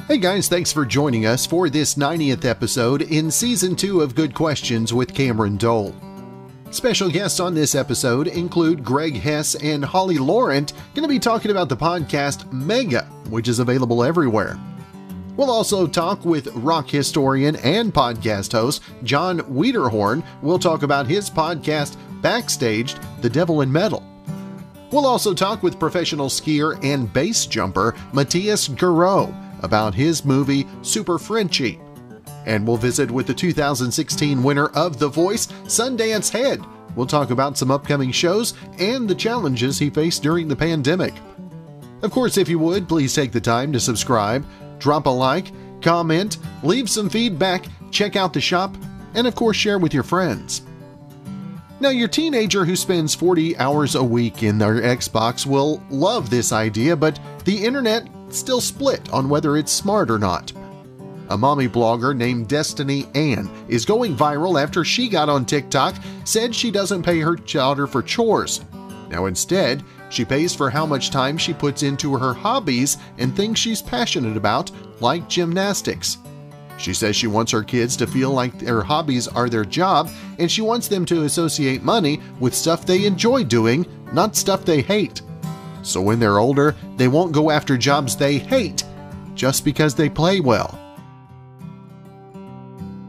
Hey guys, thanks for joining us for this 90th episode in Season 2 of Good Questions with Cameron Dole. Special guests on this episode include Greg Hess and Holly Laurent, going to be talking about the podcast Mega, which is available everywhere. We'll also talk with rock historian and podcast host Jon Weiderhorn. We'll talk about his podcast Backstaged, The Devil in Metal. We'll also talk with professional skier and base jumper Matthias Giraud about his movie Super Frenchie. And we'll visit with the 2016 winner of the Voice Sundance Head. We'll talk about some upcoming shows and the challenges he faced during the pandemic. Of course, if you would, please take the time to subscribe, drop a like, comment, leave some feedback, check out the shop, and of course share with your friends. Now, your teenager who spends 40 hours a week in their Xbox will love this idea, but the internet still split on whether it's smart or not. A mommy blogger named Destiny Ann is going viral after she got on TikTok, said she doesn't pay her daughter for chores. Now instead, she pays for how much time she puts into her hobbies and things she's passionate about, like gymnastics. She says she wants her kids to feel like their hobbies are their job, and she wants them to associate money with stuff they enjoy doing, not stuff they hate. So when they're older, they won't go after jobs they hate just because they play well.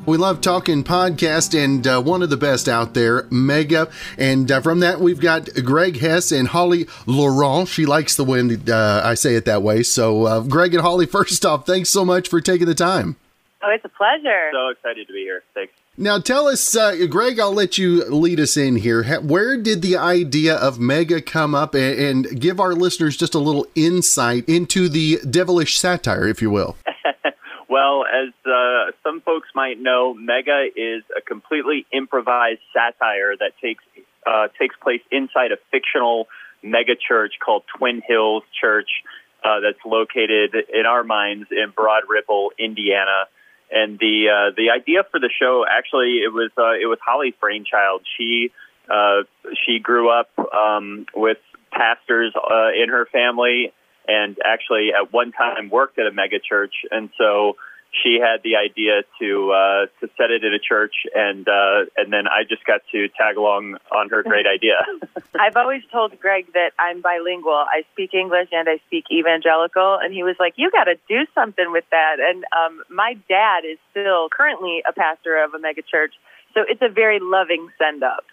We love talking podcast, and one of the best out there, Mega. And from that, we've got Greg Hess and Holly Laurent. She likes the way I say it that way. So Greg and Holly, first off, thanks so much for taking the time. Oh, it's a pleasure. So excited to be here. Thanks. Now tell us, Greg, I'll let you lead us in here. Where did the idea of Mega come up, and give our listeners just a little insight into the devilish satire, if you will? Well, as some folks might know, Mega is a completely improvised satire that takes place inside a fictional mega church called Twin Hills Church that's located, in our minds, in Broad Ripple, Indiana. And the idea for the show, actually, it was Holly's brainchild. She grew up with pastors in her family, and actually at one time worked at a mega church. And so she had the idea to set it in a church, and then I just got to tag along on her great idea. I've always told Greg that I'm bilingual. I speak English and I speak evangelical, and he was like, "You got to do something with that." And my dad is still currently a pastor of a mega church, so it's a very loving send-up.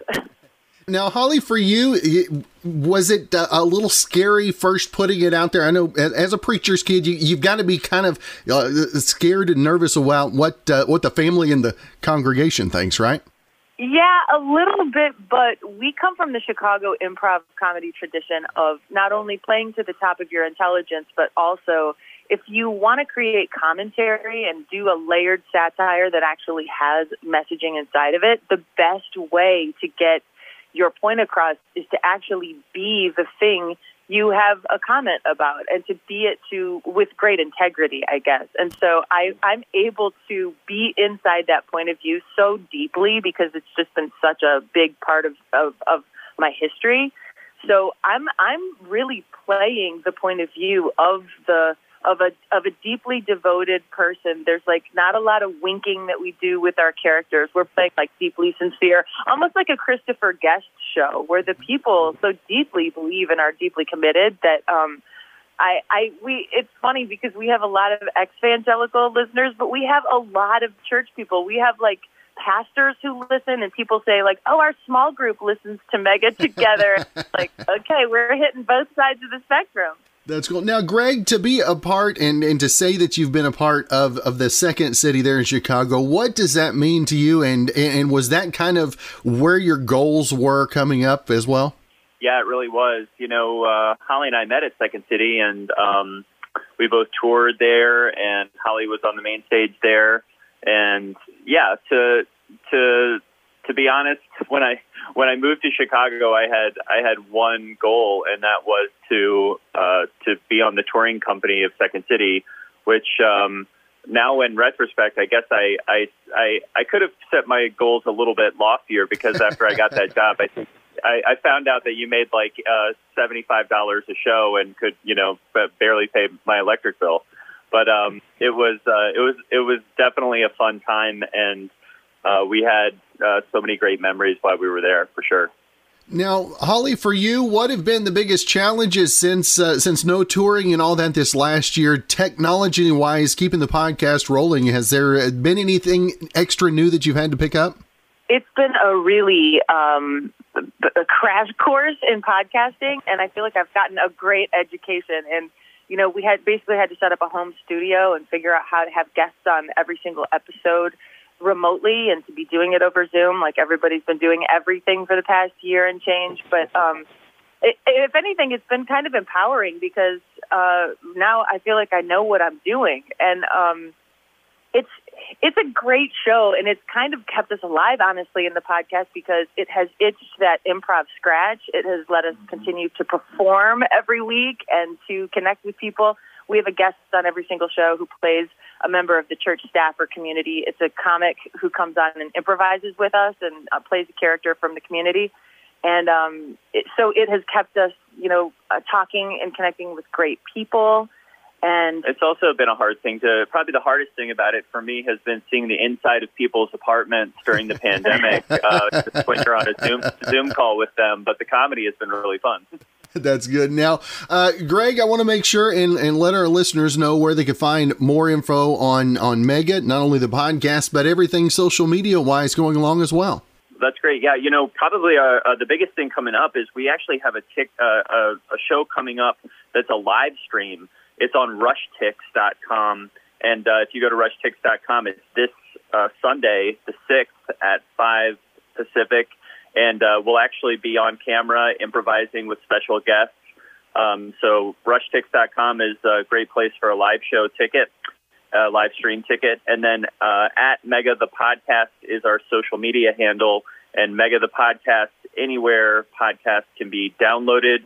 Now, Holly, for you, was it a little scary first putting it out there? I know as a preacher's kid, you've got to be kind of scared and nervous about what the family and the congregation thinks, right? Yeah, a little bit, but we come from the Chicago improv comedy tradition of not only playing to the top of your intelligence, but also if you want to create commentary and do a layered satire that actually has messaging inside of it, the best way to get your point across is to actually be the thing you have a comment about, and to be it with great integrity, I guess. And so I'm able to be inside that point of view so deeply because it's just been such a big part of my history. So I'm really playing the point of view of a deeply devoted person. There's like not a lot of winking that we do with our characters. We're playing like deeply sincere, almost like a Christopher Guest show where the people so deeply believe and are deeply committed that it's funny because we have a lot of ex-evangelical listeners, but we have a lot of church people. We have like pastors who listen, and people say like, "Oh, our small group listens to Mega together." Like, okay, we're hitting both sides of the spectrum. That's cool. Now, Greg, to be a part and to say that you've been a part of the second city there in Chicago, what does that mean to you? And was that kind of where your goals were coming up as well? Yeah, it really was. You know, Holly and I met at Second City, and we both toured there, and Holly was on the main stage there. And yeah, to be honest, when I moved to Chicago, I had one goal, and that was to be on the touring company of Second City, which now in retrospect, I guess I could have set my goals a little bit loftier, because after I got that job, I think I found out that you made like $75 a show and could, barely pay my electric bill. But it was definitely a fun time, and we had so many great memories while we were there, for sure. Now, Holly, for you, what have been the biggest challenges since no touring and all that this last year, technology-wise, keeping the podcast rolling? Has there been anything extra new that you've had to pick up? It's been a really a crash course in podcasting, and I feel like I've gotten a great education. And, we had to set up a home studio and figure out how to have guests on every single episode remotely and to be doing it over Zoom, like everybody's been doing everything for the past year and change. But if anything, it's been kind of empowering because now I feel like I know what I'm doing. And it's a great show, and it's kind of kept us alive, honestly, in the podcast because it has itched that improv scratch. It has let us continue to perform every week and to connect with people. We have a guest on every single show who plays a member of the church staff or community. It's a comic who comes on and improvises with us and plays a character from the community. And so it has kept us, talking and connecting with great people. And it's also been a hard thing probably the hardest thing about it for me has been seeing the inside of people's apartments during the pandemic, just when you're on a Zoom call with them. But the comedy has been really fun. That's good. Now, Greg, I want to make sure and let our listeners know where they can find more info on Mega, not only the podcast, but everything social media wise going along as well. That's great. Yeah, probably the biggest thing coming up is we actually have a show coming up that's a live stream. It's on rushtix.com. And if you go to rushtix.com, it's this Sunday, the 6th at 5 Pacific. And we'll actually be on camera improvising with special guests. So rushtix.com is a great place for a live show ticket, live stream ticket. And then at Mega the Podcast is our social media handle. And Mega the Podcast, anywhere podcasts can be downloaded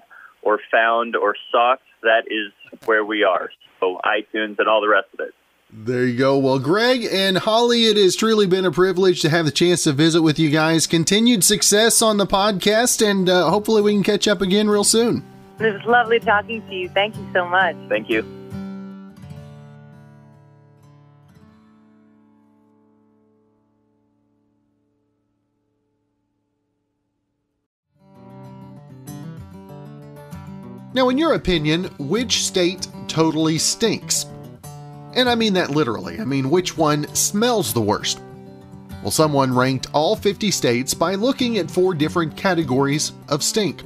or found or sought, that is where we are. So iTunes and all the rest of it. There you go. Well, Greg and Holly, it has truly been a privilege to have the chance to visit with you guys. Continued success on the podcast, and hopefully we can catch up again real soon. It was lovely talking to you. Thank you so much. Thank you. Now, in your opinion, which state totally stinks? And I mean that literally. I mean, which one smells the worst? Well, someone ranked all 50 states by looking at 4 different categories of stink.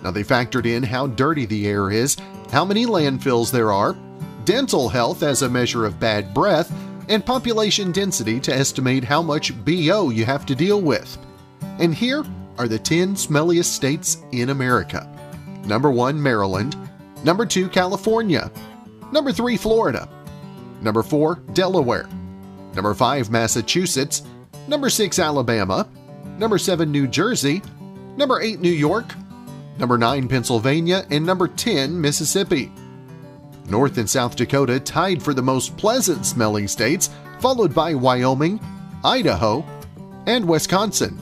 Now, they factored in how dirty the air is, how many landfills there are, dental health as a measure of bad breath, and population density to estimate how much BO you have to deal with. And here are the 10 smelliest states in America. Number 1, Maryland. Number 2, California. Number 3, Florida. Number 4, Delaware. Number 5, Massachusetts. Number 6, Alabama. Number 7, New Jersey. Number 8, New York. Number 9, Pennsylvania. And number 10, Mississippi. North and South Dakota tied for the most pleasant smelling states, followed by Wyoming, Idaho, and Wisconsin.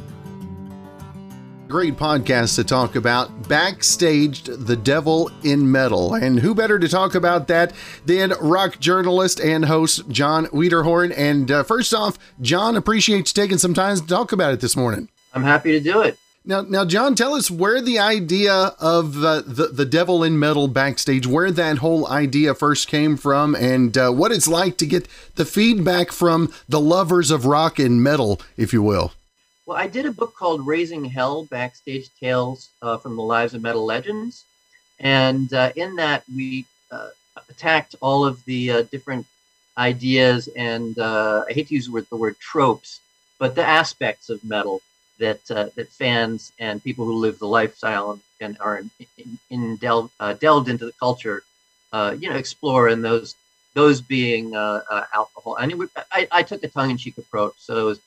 Great podcast to talk about Backstaged the Devil in Metal. And who better to talk about that than rock journalist and host Jon Weiderhorn. And first off, Jon, appreciates taking some time to talk about it this morning. I'm happy to do it. Now, Jon, tell us where the idea of the Devil in Metal backstage, where that whole idea first came from, and what it's like to get the feedback from the lovers of rock and metal, if you will. Well, I did a book called Raising Hell, Backstage Tales from the Lives of Metal Legends. And in that, we attacked all of the different ideas and I hate to use the word tropes, but the aspects of metal that fans and people who live the lifestyle and are delved into the culture, explore. And those being alcohol. I took a tongue-in-cheek approach. So it was,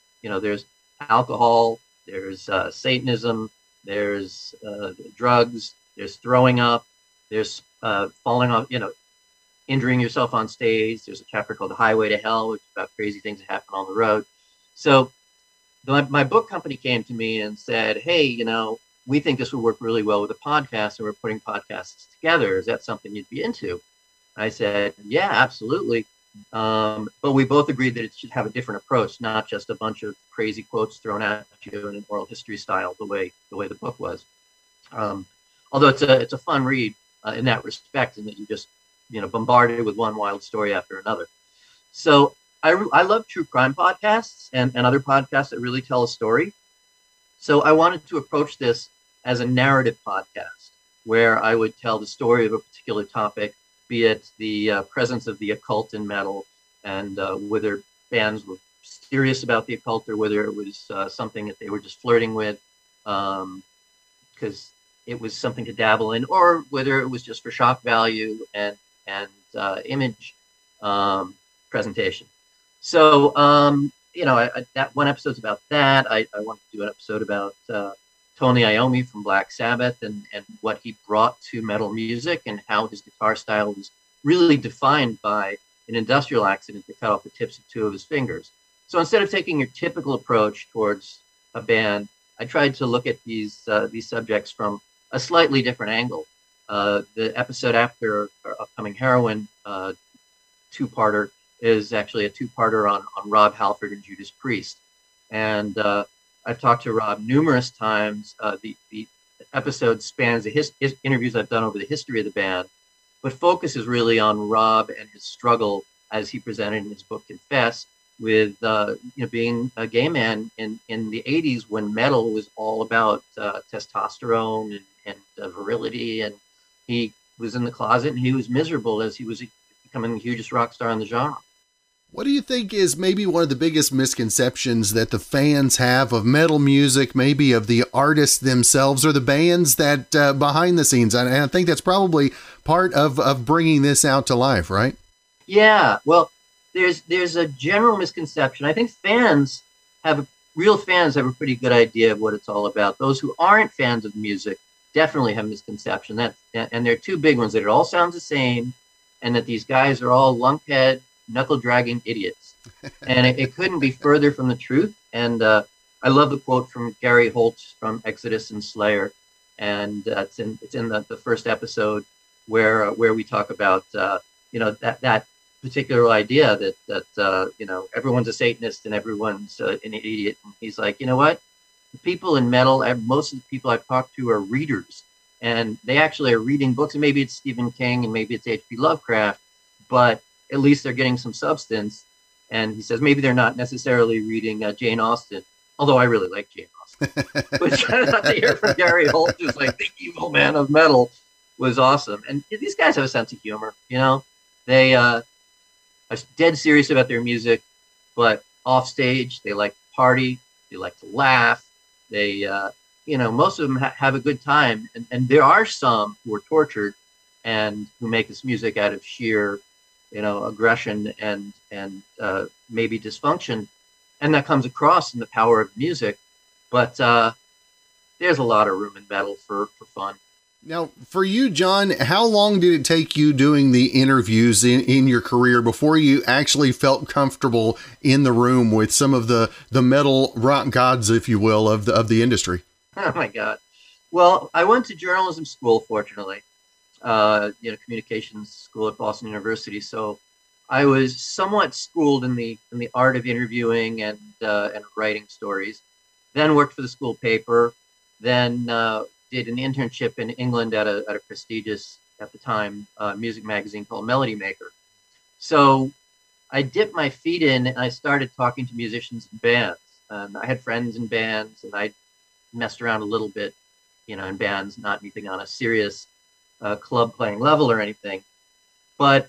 there's alcohol, there's Satanism, there's drugs, there's throwing up, there's falling off, injuring yourself on stage. There's a chapter called The Highway to Hell, which is about crazy things that happen on the road. So my book company came to me and said, hey, we think this would work really well with a podcast, and we're putting podcasts together. Is that something you'd be into? I said, yeah, absolutely. But we both agreed that it should have a different approach, not just a bunch of crazy quotes thrown at you in an oral history style, the way the book was. Although it's a fun read in that respect, in that you just bombarded with one wild story after another. So I love true crime podcasts and other podcasts that really tell a story. So I wanted to approach this as a narrative podcast, where I would tell the story of a particular topic, be it the presence of the occult in metal, and whether bands were serious about the occult or whether it was something that they were just flirting with because it was something to dabble in, or whether it was just for shock value and image presentation. So, that one episode's about that. I wanted to do an episode about Tony Iommi from Black Sabbath and what he brought to metal music, and how his guitar style was really defined by an industrial accident that cut off the tips of 2 of his fingers. So instead of taking your typical approach towards a band, I tried to look at these subjects from a slightly different angle. The episode after our upcoming Heroin two-parter is actually a two-parter on Rob Halford and Judas Priest. And I've talked to Rob numerous times. The episode spans his interviews I've done over the history of the band, but focus is really on Rob and his struggle, as he presented in his book Confess, with being a gay man in the 80s, when metal was all about testosterone and virility, and he was in the closet and he was miserable as he was becoming the hugest rock star in the genre. What do you think is maybe one of the biggest misconceptions that the fans have of metal music, maybe of the artists themselves or the bands that behind the scenes? And I think that's probably part of bringing this out to life, right? Yeah, well, there's a general misconception. I think real fans have a pretty good idea of what it's all about. Those who aren't fans of music definitely have misconception. And there are 2 big ones: that it all sounds the same, and that these guys are all lunkhead, knuckle-dragging idiots. And it couldn't be further from the truth. And I love the quote from Gary Holt from Exodus and Slayer, and it's in the first episode where we talk about that particular idea that everyone's a Satanist and everyone's an idiot. And he's like, you know what? The people in metal, most of the people I've talked to are readers, and they actually are reading books. And maybe it's Stephen King and maybe it's H.P. Lovecraft, but at least they're getting some substance. And he says maybe they're not necessarily reading Jane Austen, although I really like Jane Austen. But to hear from Gary Holt, who's like the evil man of metal, was awesome. And these guys have a sense of humor. They are dead serious about their music, but off stage they like to party, they like to laugh. They, most of them have a good time. And there are some who are tortured and who make this music out of sheer aggression and maybe dysfunction, and that comes across in the power of music. But there's a lot of room in metal for fun. Now, for you, Jon, how long did it take you doing the interviews in your career before you actually felt comfortable in the room with some of the metal rock gods, if you will, of the industry? Oh my God! Well, I went to journalism school, fortunately. Communications school at Boston University. So I was somewhat schooled in the art of interviewing and writing stories. Then worked for the school paper. Then did an internship in England at a prestigious, at the time, music magazine called Melody Maker. So I dipped my feet in and I started talking to musicians and bands. I had friends in bands, and I messed around a little bit, in bands, not anything on a serious club playing level or anything. But,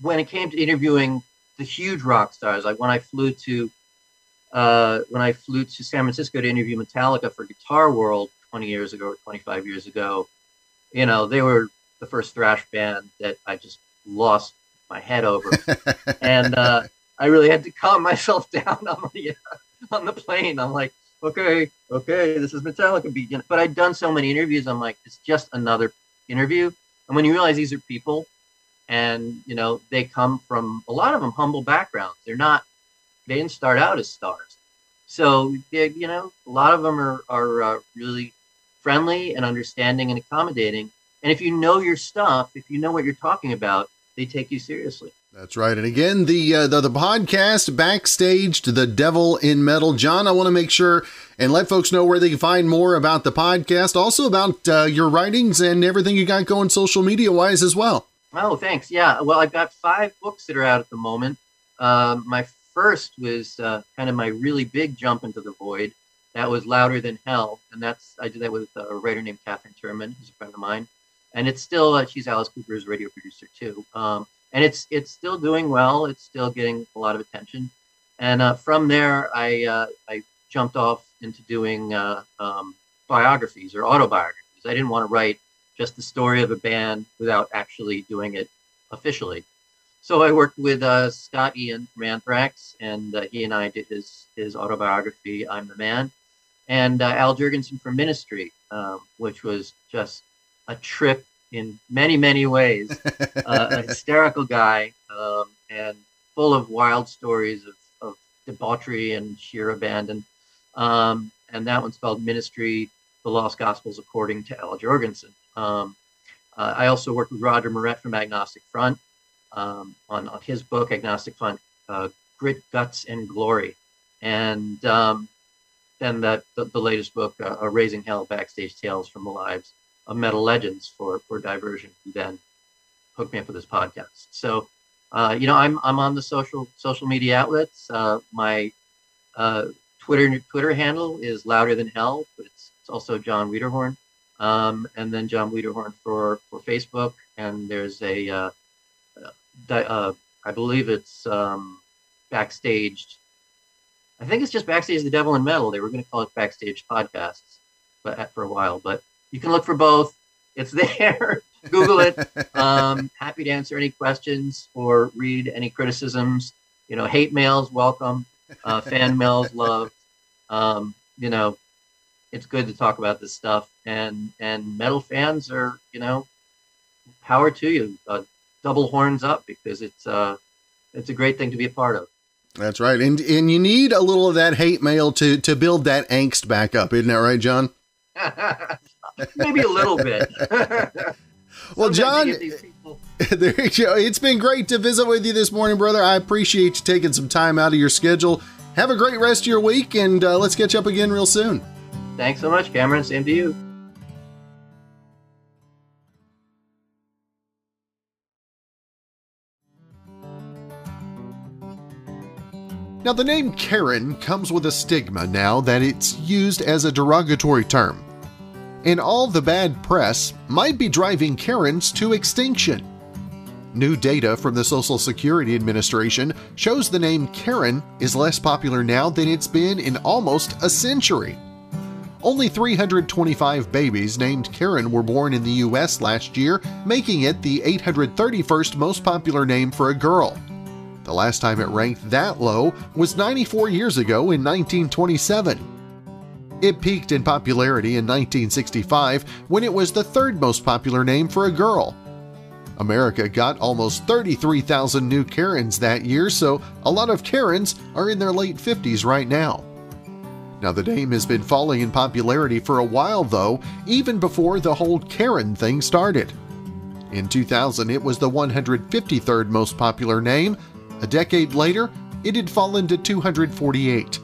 when it came to interviewing the huge rock stars, like when I flew to San Francisco to interview Metallica for Guitar World 20 years ago or 25 years ago, they were the first thrash band that I just lost my head over. And I really had to calm myself down on the plane. I'm like, okay, this is Metallica beat. But I'd done so many interviews, I'm like, it's just another interview. And when you realize these are people, and they come from, a lot of them, humble backgrounds. They didn't start out as stars. So, a lot of them are really friendly and understanding and accommodating. And if you know your stuff, if you know what you're talking about, they take you seriously. That's right. And again, the podcast, Backstage to the Devil in Metal. Jon, I want to make sure and let folks know where they can find more about the podcast, also about your writings and everything you got going social media wise as well. Oh, thanks. Yeah. Well, I've got 5 books that are out at the moment. My first was kind of my really big jump into the void. That was Louder Than Hell. And I did that with a writer named Catherine Turman, who's a friend of mine. And it's still, she's Alice Cooper's radio producer too. And it's still doing well. It's still getting a lot of attention. And from there, I jumped off into doing biographies or autobiographies. I didn't want to write just the story of a band without actually doing it officially. So I worked with Scott Ian from Anthrax, and he and I did his autobiography, I'm the Man, and Al Jurgensen from Ministry, which was just a trip in many, many ways. A hysterical guy, and full of wild stories of debauchery and sheer abandon. And that one's called Ministry, The Lost Gospels According to Al Jurgensen. I also worked with Roger Moret from Agnostic Front on his book, Agnostic Front, Grit, Guts, and Glory. And then the latest book, Raising Hell, Backstage Tales from the Lives of Metal Legends for Diversion, who then hooked me up with this podcast. So, I'm on the social media outlets. My Twitter handle is Louder Than Hell, but it's also Jon Weiderhorn. And then Jon Weiderhorn for Facebook. And there's I believe it's Backstage. I think it's just Backstage The Devil in Metal. They were going to call it Backstage Podcasts for a while, but you can look for both. It's there. Google it. Happy to answer any questions or read any criticisms. Hate mails, welcome. Fan mails, loved. It's good to talk about this stuff. And metal fans are, power to you. Double horns up, because it's a great thing to be a part of. That's right. And you need a little of that hate mail to build that angst back up. Isn't that right, Jon? Maybe a little bit. Well, Jon, there you go. It's been great to visit with you this morning, brother. I appreciate you taking some time out of your schedule. Have a great rest of your week, and let's catch up again real soon. Thanks so much, Cameron. Same to you. Now, the name Karen comes with a stigma now that it's used as a derogatory term. And all the bad press might be driving Karens to extinction. New data from the Social Security Administration shows the name Karen is less popular now than it's been in almost a century. Only 325 babies named Karen were born in the U.S. last year, making it the 831st most popular name for a girl. The last time it ranked that low was 94 years ago in 1927. It peaked in popularity in 1965 when it was the 3rd most popular name for a girl. America got almost 33,000 new Karens that year, so a lot of Karens are in their late 50s right now. Now, the name has been falling in popularity for a while though, even before the whole Karen thing started. In 2000, it was the 153rd most popular name. A decade later, it had fallen to 248.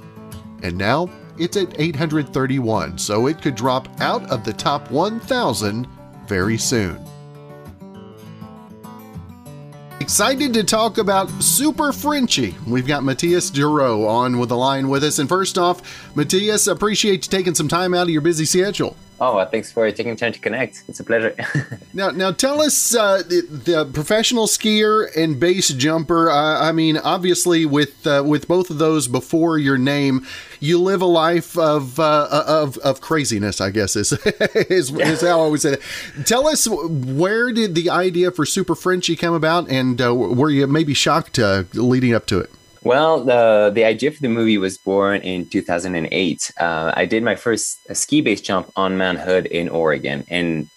And now, it's at 831, so it could drop out of the top 1,000 very soon. Excited to talk about Super Frenchy. We've got Matthias Giraud on with the line with us. And first off, Matthias, appreciate you taking some time out of your busy schedule. Oh, thanks for taking time to connect. It's a pleasure. Now tell us, the professional skier and base jumper. I mean, obviously, with both of those before your name, you live a life of craziness, I guess is how I always say that. Tell us, where did the idea for Super Frenchy come about, and were you maybe shocked leading up to it? Well, the idea for the movie was born in 2008. I did my first ski base jump on Mount Hood in Oregon, and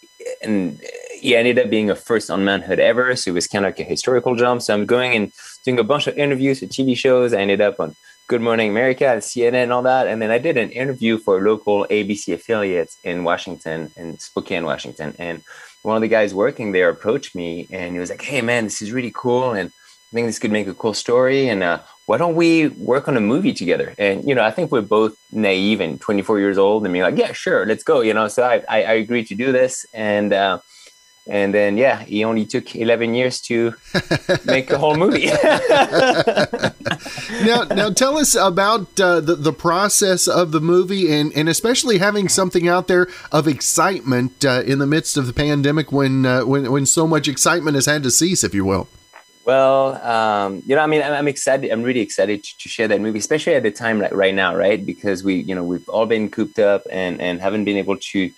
it ended up being a first on Mount Hood ever. So it was kind of like a historical jump. So I'm going and doing a bunch of interviews for TV shows. I ended up on Good Morning America, CNN, and all that. And then I did an interview for local ABC affiliates in Washington, in Spokane, Washington. And one of the guys working there approached me and he was like, "Hey, man, this is really cool. And I think this could make a cool story. And why don't we work on a movie together?" And, I think we're both naive and 24 years old and being like, "Yeah, sure, let's go." So I agreed to do this. And then, he only took 11 years to make the whole movie. Now tell us about the process of the movie and especially having something out there of excitement in the midst of the pandemic when so much excitement has had to cease, if you will. Well, I'm excited. I'm really excited to share that movie, especially at the time like right now, right? Because we've all been cooped up and haven't been able to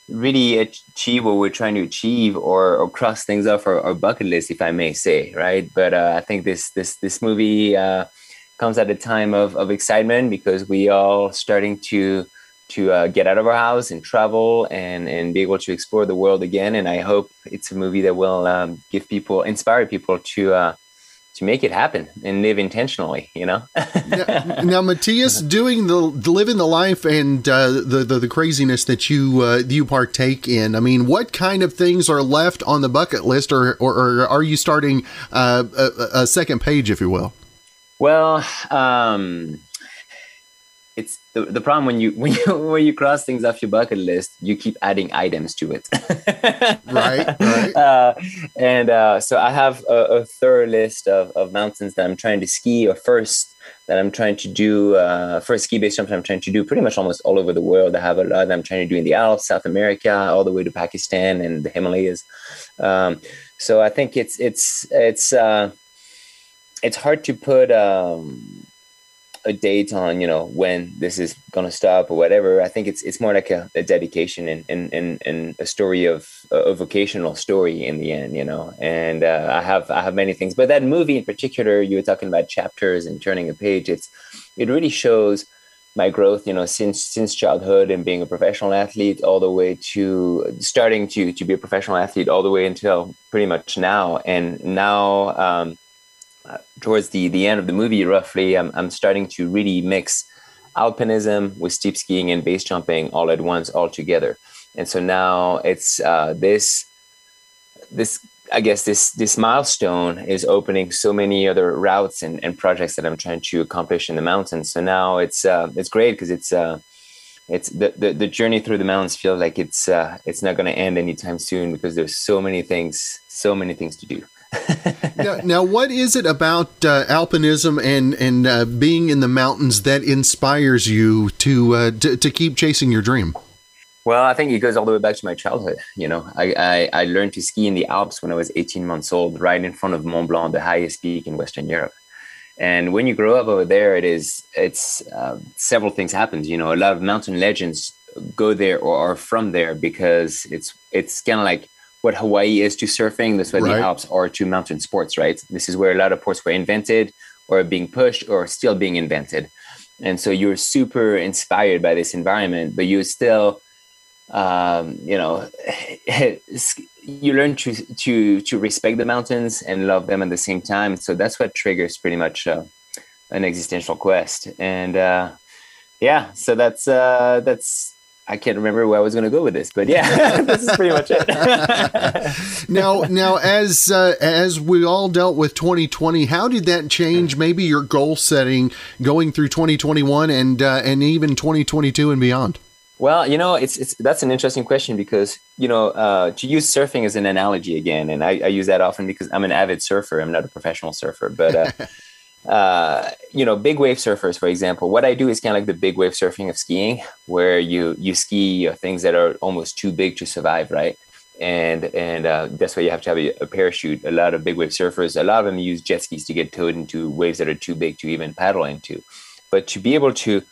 really achieve what we're trying to achieve or cross things off our bucket list, if I may say, right? But I think this movie comes at a time of excitement because we all starting to get out of our house and travel and be able to explore the world again. And I hope it's a movie that will inspire people to make it happen and live intentionally, now, Matthias, doing living the life and the craziness that you partake in. I mean, what kind of things are left on the bucket list, or are you starting a second page, if you will? Well, it's the problem when you cross things off your bucket list, you keep adding items to it. Right. So I have a thorough list of mountains that I'm trying to ski, or first ski-based jumps I'm trying to do pretty much almost all over the world. I have a lot that I'm trying to do in the Alps, South America, all the way to Pakistan and the Himalayas. So I think it's hard to put a date on, when this is going to stop or whatever. I think it's more like a dedication and a story of a vocational story in the end, and I have many things, but that movie in particular, you were talking about chapters and turning a page. It really shows my growth, since childhood and being a professional athlete all the way to starting to be a professional athlete all the way until pretty much now. And now, towards the end of the movie, roughly, I'm starting to really mix alpinism with steep skiing and base jumping all at once, all together. And so now it's this milestone is opening so many other routes and projects that I'm trying to accomplish in the mountains. So now it's great because it's the journey through the mountains feels like it's not going to end anytime soon because there's so many things to do. Now, what is it about alpinism and being in the mountains that inspires you to keep chasing your dream? Well, I think it goes all the way back to my childhood. I learned to ski in the Alps when I was 18 months old, right in front of Mont Blanc, the highest peak in Western Europe. And when you grow up over there, it's several things happen. A lot of mountain legends go there or are from there because it's kind of like what Hawaii is to surfing. That's what the Alps are to mountain sports, right? This is where a lot of sports were invented or being pushed or still being invented. And so you're super inspired by this environment, but you still, you learn to respect the mountains and love them at the same time. So that's what triggers pretty much an existential quest. And so that's I can't remember where I was going to go with this, but this is pretty much it. Now, as we all dealt with 2020, how did that change maybe your goal setting going through 2021 and even 2022 and beyond? Well, that's an interesting question because, to use surfing as an analogy again, and I use that often because I'm an avid surfer. I'm not a professional surfer, but big wave surfers, for example, what I do is kind of like the big wave surfing of skiing, where you ski things that are almost too big to survive, right? And that's why you have to have a parachute. A lot of big wave surfers, a lot of them use jet skis to get towed into waves that are too big to even paddle into. But to be able to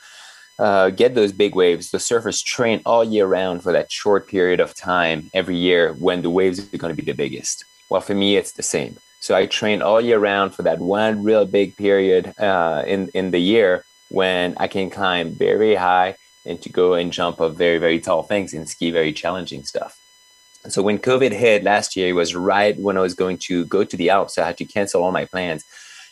get those big waves, the surfers train all year round for that short period of time every year when the waves are going to be the biggest. Well, for me, it's the same. So I train all year round for that one real big period in the year when I can climb very, very high and to go and jump up very, very tall things and ski very challenging stuff. So when COVID hit last year, it was right when I was going to go to the Alps. So I had to cancel all my plans.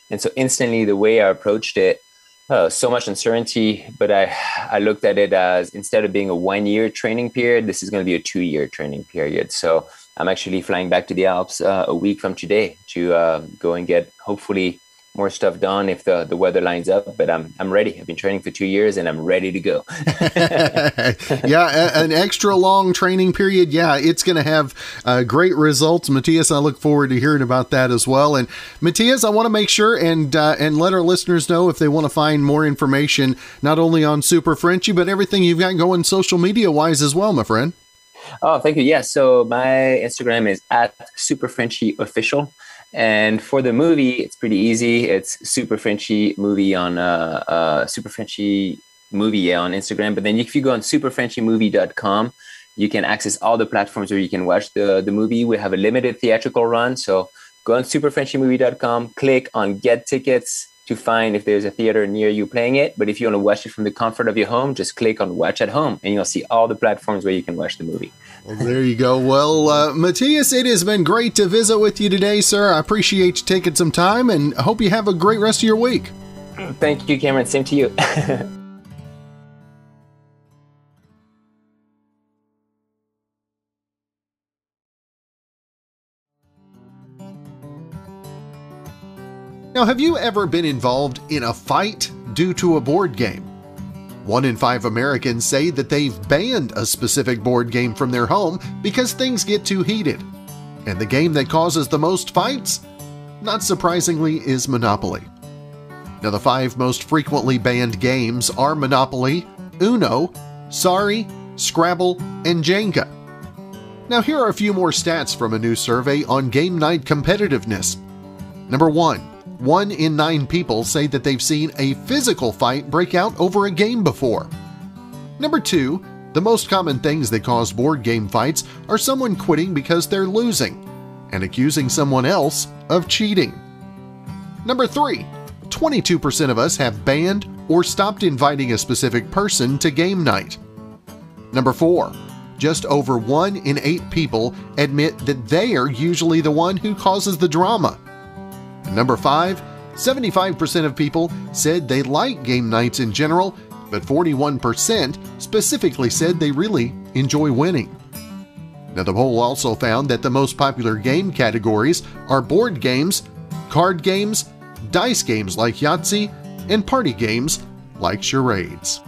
And so instantly the way I approached it So much uncertainty, but I looked at it as, instead of being a 1-year training period, this is going to be a 2-year training period. So I'm actually flying back to the Alps a week from today to go and get hopefully more stuff done if the weather lines up. But I'm ready. I've been training for 2 years and I'm ready to go. Yeah, an extra long training period. Yeah, it's going to have great results. Matthias, I look forward to hearing about that as well. And Matthias, I want to make sure and let our listeners know if they want to find more information, not only on Super Frenchy, but everything you've got going social media wise as well, my friend. Oh, thank you. Yeah. So my Instagram is @SuperFrenchyOfficial. And for the movie, it's pretty easy. It's Super Frenchy Movie on Super Frenchy Movie on Instagram. But then if you go on superfrenchymovie.com, you can access all the platforms where you can watch the movie. We have a limited theatrical run. So go on superfrenchymovie.com, click on Get Tickets to find if there's a theater near you playing it. But if you want to watch it from the comfort of your home, just click on Watch at Home and you'll see all the platforms where you can watch the movie. Well, there you go. Well, Matthias, it has been great to visit with you today, sir. I appreciate you taking some time and I hope you have a great rest of your week. Thank you, Cameron. Same to you. Now, have you ever been involved in a fight due to a board game? 1 in 5 Americans say that they've banned a specific board game from their home because things get too heated. And the game that causes the most fights, not surprisingly, is Monopoly. Now, the 5 most frequently banned games are Monopoly, Uno, Sorry, Scrabble, and Jenga. Now, here are a few more stats from a new survey on game night competitiveness. Number 1 in 9 people say that they've seen a physical fight break out over a game before. Number 2, the most common things that cause board game fights are someone quitting because they're losing and accusing someone else of cheating. Number 3, 22% of us have banned or stopped inviting a specific person to game night. Number 4, just over 1 in 8 people admit that they are usually the one who causes the drama. Number 5, 75% of people said they like game nights in general, but 41% specifically said they really enjoy winning. Now, the poll also found that the most popular game categories are board games, card games, dice games like Yahtzee, and party games like charades.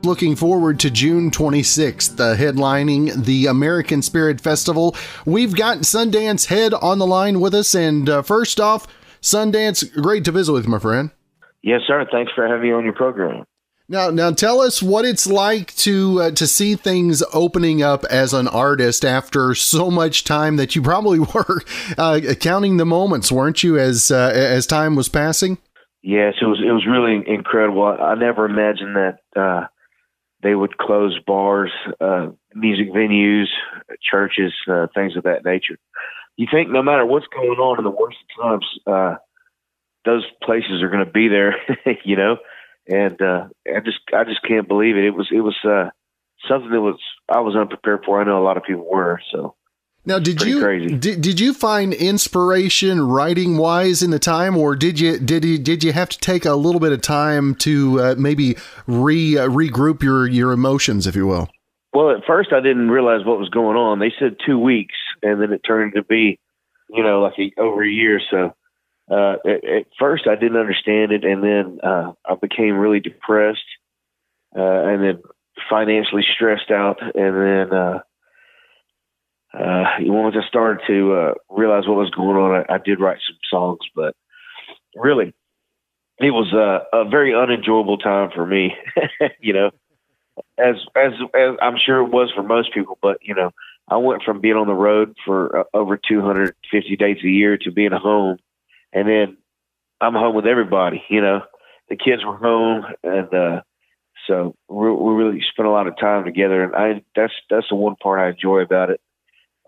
Looking forward to June 26th, headlining the American Spirit Festival. We've got Sundance Head on the line with us. And first off, Sundance, great to visit with you, my friend. Yes, sir. Thanks for having me on your program. Now tell us what it's like to see things opening up as an artist after so much time that you probably were counting the moments, weren't you, as time was passing? Yes, it was really incredible. I never imagined that they would close bars, music venues, churches, things of that nature. You think no matter what's going on in the worst of times, those places are going to be there, you know. And I just can't believe it. It was something that I was unprepared for. I know a lot of people were. So now, did you find inspiration writing wise in the time, or did you have to take a little bit of time to maybe regroup your emotions, if you will? Well, at first I didn't realize what was going on. They said 2 weeks, and then it turned to be, like over a year. So at first I didn't understand it, and then I became really depressed, and then financially stressed out, and then once I started to realize what was going on, I did write some songs, but really, it was a very unenjoyable time for me, as I'm sure it was for most people. But I went from being on the road for over 250 days a year to being home, and then I'm home with everybody. The kids were home, and so we really spent a lot of time together, and that's the one part I enjoy about it.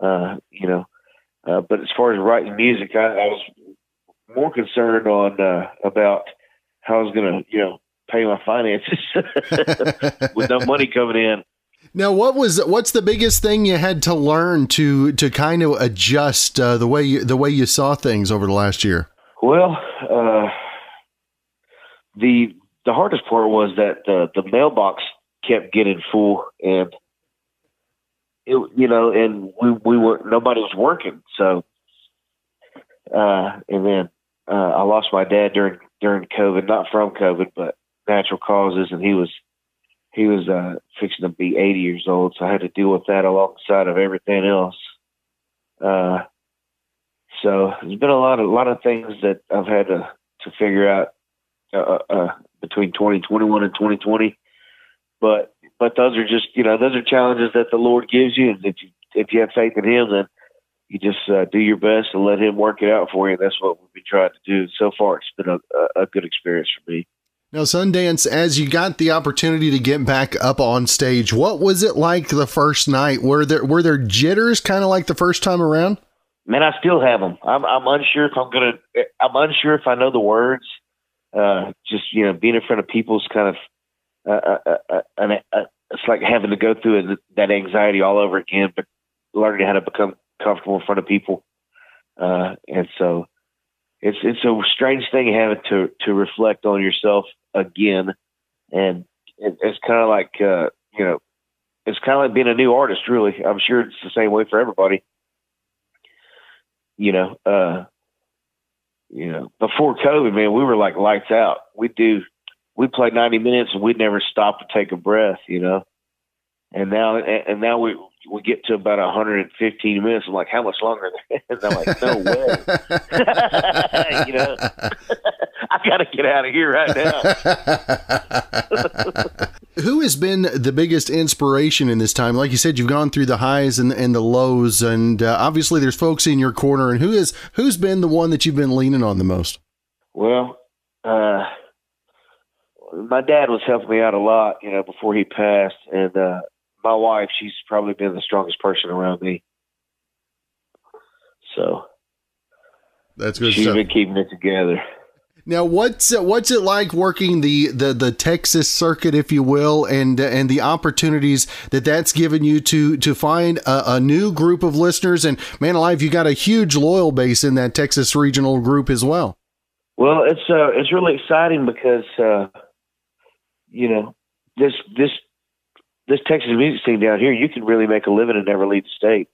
But as far as writing music, I was more concerned on about how I was going to, pay my finances with no money coming in. Now, what's the biggest thing you had to learn to kind of adjust the way you saw things over the last year? Well, the hardest part was that the mailbox kept getting full, and and we were, nobody was working. So, and then I lost my dad during COVID, not from COVID, but natural causes, and he was fixing to be 80 years old, so I had to deal with that alongside of everything else. So there's been a lot of things that I've had to figure out between 2021 and 2020, but those are just those are challenges that the Lord gives you, and if you have faith in Him, then you just do your best and let Him work it out for you. That's what we've been trying to do. So far, it's been a good experience for me. Now, Sundance, as you got the opportunity to get back up on stage, what was it like the first night? Were there jitters, kind of like the first time around? Man, I still have them. I'm unsure if I'm unsure if I know the words. Just being in front of people is kind of it's like having to go through that anxiety all over again, but learning how to become comfortable in front of people. And so it's a strange thing having to reflect on yourself again, and it's kind of like it's kind of like being a new artist. Really, I'm sure it's the same way for everybody. Before COVID, man, we were like lights out. We played 90 minutes and we'd never stop to take a breath, And now we get to about 115 minutes. I'm like, how much longer? And I'm like, no way. I got to get out of here right now. Who has been the biggest inspiration in this time? Like you said, you've gone through the highs and the lows, and obviously there's folks in your corner. And who's been the one that you've been leaning on the most? Well, my dad was helping me out a lot, before he passed, and my wife, she's probably been the strongest person around me. So that's good. She's been keeping it together. Now, what's it like working the Texas circuit, if you will, and the opportunities that's given you to find a new group of listeners? And man alive, you got a huge loyal base in that Texas regional group as well. Well, it's really exciting because this Texas music scene down here, you can really make a living and never leave the state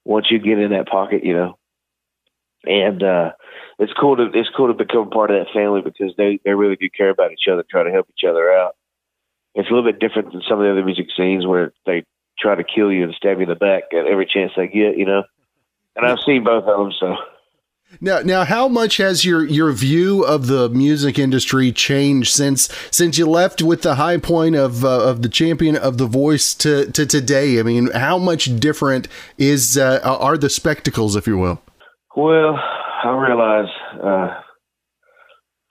once you get in that pocket, And it's cool to become part of that family because they really do care about each other, try to help each other out. It's a little bit different than some of the other music scenes where they try to kill you and stab you in the back at every chance they get, And I've seen both of them, so. Now, how much has your view of the music industry changed since you left with the high point of the champion of The Voice to today? I mean, how much different are the spectacles, if you will? Well, I realize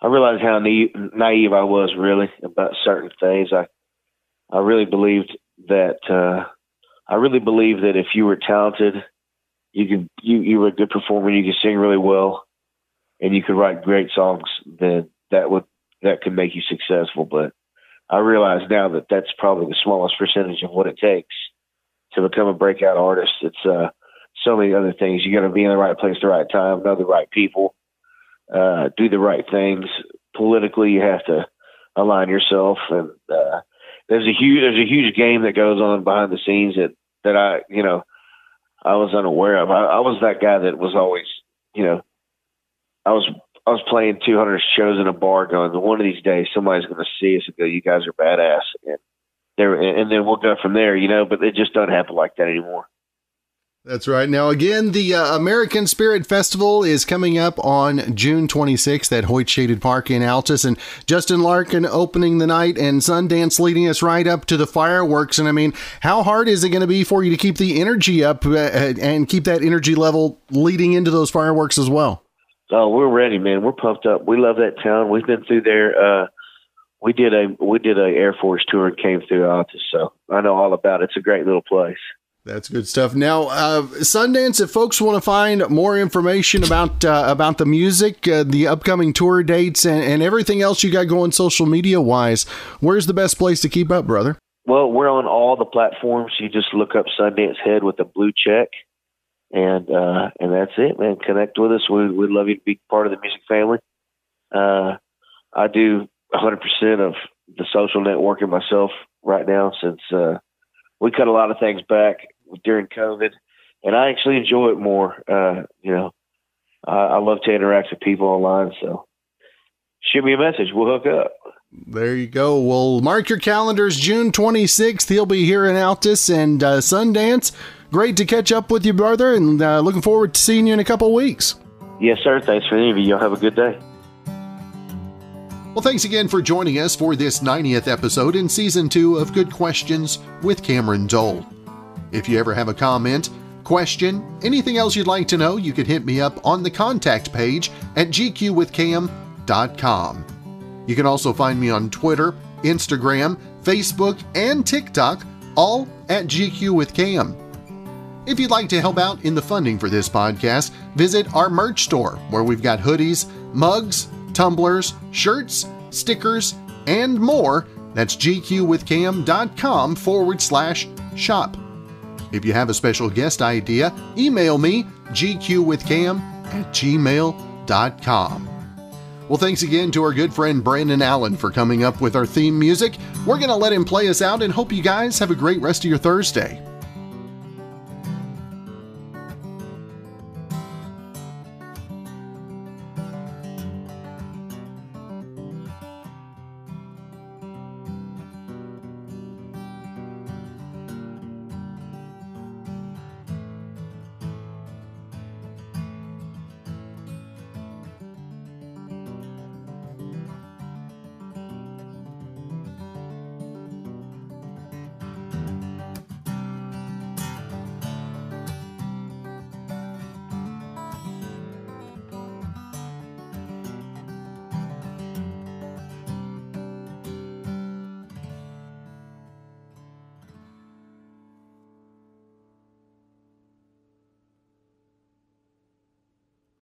how naive I was really about certain things. I really believed that if you were talented, you were a good performer, you could sing really well, and you could write great songs, then that could make you successful. But I realize now that that's probably the smallest percentage of what it takes to become a breakout artist. It's so many other things. You got to be in the right place at the right time, know the right people, do the right things. Politically, you have to align yourself, and there's a huge game that goes on behind the scenes that I was unaware of. I was that guy that was always, I was playing 200 shows in a bar going, one of these days somebody's going to see us and go, you guys are badass. And then we'll go from there, but it just doesn't happen like that anymore. That's right. Now, again, the American Spirit Festival is coming up on June 26th at Hoyt Shaded Park in Altus, and Justin Larkin opening the night and Sundance leading us right up to the fireworks. And I mean, how hard is it going to be for you to keep the energy up and keep that energy level leading into those fireworks as well? Oh, we're ready, man. We're pumped up. We love that town. We've been through there. We did a Air Force tour and came through Altus, so I know all about it. It's a great little place. That's good stuff. Now, Sundance, if folks want to find more information about the music, the upcoming tour dates, and everything else you got going social media-wise, where's the best place to keep up, brother? Well, we're on all the platforms. You just look up Sundance Head with a blue check, and that's it, man. Connect with us. We'd love you to be part of the music family. I do 100% of the social networking myself right now, since we cut a lot of things back during COVID, and I actually enjoy it more. I love to interact with people online, so shoot me a message. We'll hook up. There you go. Well, mark your calendars, June 26th. He'll be here in Altus and Sundance. Great to catch up with you, brother, and looking forward to seeing you in a couple of weeks. Yes, sir. Thanks for the interview. Y'all have a good day. Well, thanks again for joining us for this 90th episode in Season 2 of Good Questions with Cameron Dole. If you ever have a comment, question, anything else you'd like to know, you can hit me up on the contact page at gqwithcam.com. You can also find me on Twitter, Instagram, Facebook, and TikTok, all at GQWithCam. If you'd like to help out in the funding for this podcast, visit our merch store, where we've got hoodies, mugs, tumblers, shirts, stickers, and more. That's gqwithcam.com/shop. If you have a special guest idea, email me, gqwithcam@gmail.com. Well, thanks again to our good friend Brandon Allen for coming up with our theme music. We're going to let him play us out and hope you guys have a great rest of your Thursday.